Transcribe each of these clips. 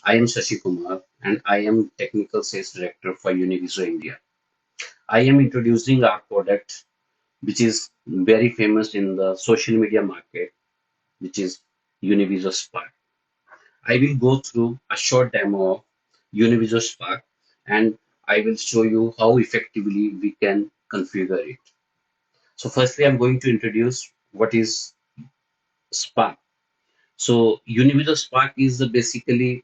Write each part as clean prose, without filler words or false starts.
I am Shashi Kumar and I am Technical Sales Director for Univiso India. I am introducing our product which is very famous in the social media market, which is Univiso Spark. I will go through a short demo of Univiso Spark and I will show you how effectively we can configure it. So firstly, I'm going to introduce what is Spark. So Univiso Spark is the basically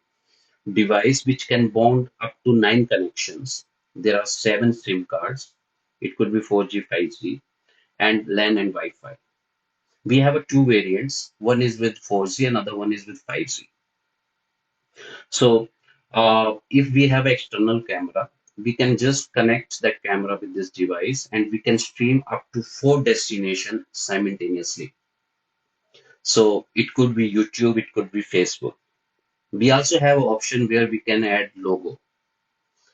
device which can bond up to 9 connections. There are 7 SIM cards. It could be 4G, 5G, and LAN and Wi-Fi. We have a two variants. One is with 4G, another one is with 5G. So, if we have external camera, we can just connect that camera with this device, and we can stream up to 4 destinations simultaneously. So it could be YouTube, it could be Facebook. We also have an option where we can add logo.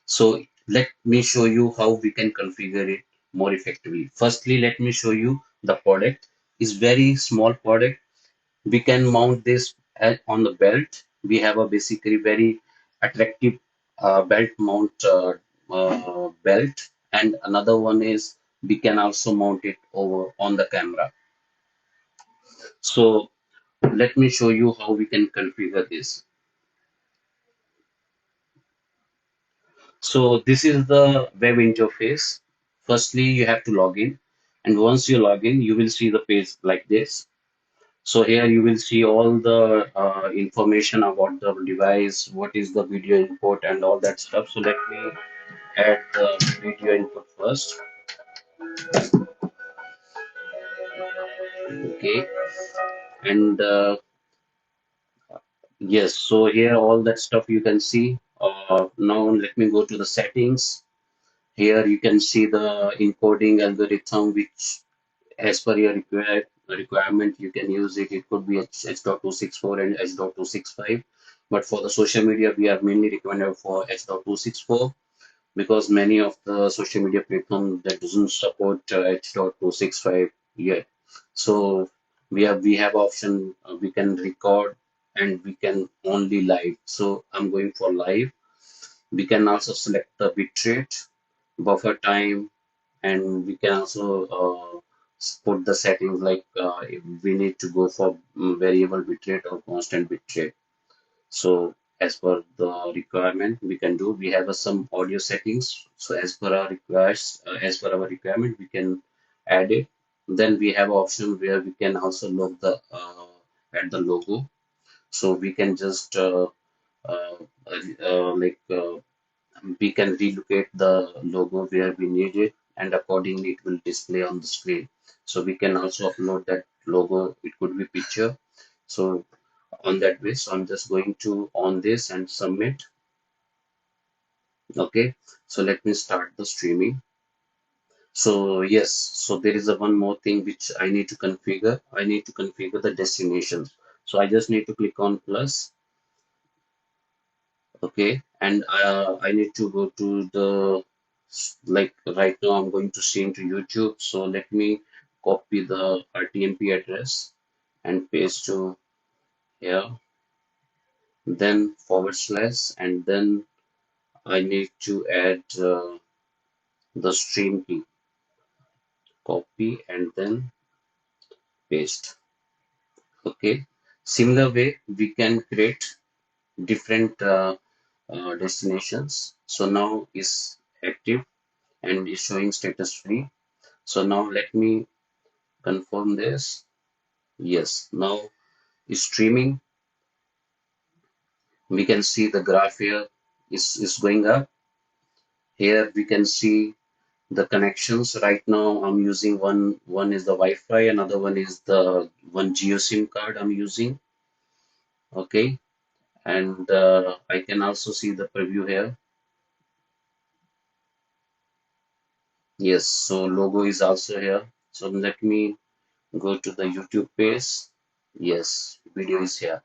So let me show you how we can configure it more effectively. Firstly, let me show you the product. It's very small product. We can mount this on the belt. We have a basically very attractive belt mount belt, and another one is we can also mount it over on the camera. So let me show you how we can configure this. So this is the web interface. Firstly, you have to log in, and once you log in, you will see the page like this. So here you will see all the information about the device, what is the video input, and all that stuff. So let me add the video input first. Okay, and yes, so here all that stuff you can see. Now let me go to the settings. Here you can see the encoding algorithm, which as per your requirement, you can use it. It could be H.264 and H.265. But for the social media, we are mainly recommended for H.264 because many of the social media platforms that doesn't support H.265 yet. So we have option we can record and we can only live. So I'm going for live. We can also select the bitrate, buffer time, and we can also put the settings like if we need to go for variable bitrate or constant bitrate. So as per the requirement, we can do. We have some audio settings. So as per our requirement, we can add it. Then we have option where we can also load the add the logo. So we can just uh, like we can relocate the logo where we need it, and accordingly it will display on the screen. So we can also upload that logo. It could be picture. So on that way, so I'm just going to on this and submit. Okay, so let me start the streaming. So yes, so there is a one more thing which I need to configure. I need to configure the destinations. So I just need to click on plus. Okay, and I need to go to the, like right now I'm going to stream to YouTube. So let me copy the RTMP address and paste to here, then forward slash, and then I need to add the stream key, copy and then paste. Okay, similar way we can create different destinations. So now is active and is showing status free. So now let me confirm this. Yes, now is streaming. We can see the graph here is going up. Here we can see the connections. Right now I'm using one is the Wi-Fi, another one is the one Geo SIM card I'm using. Okay, and I can also see the preview here. Yes, so logo is also here. So let me go to the YouTube page. Yes, video is here.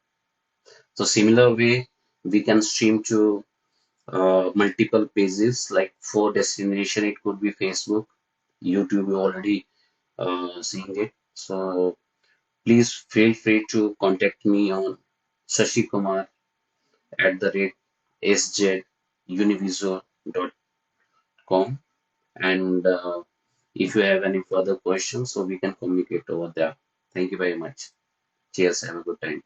So similar way, we can stream to multiple pages like for destination. It could be Facebook, YouTube. You already seeing it. So please feel free to contact me on Shashi Kumar sj@univiso.com. And if you have any further questions, so we can communicate over there. Thank you very much. Cheers. Have a good time.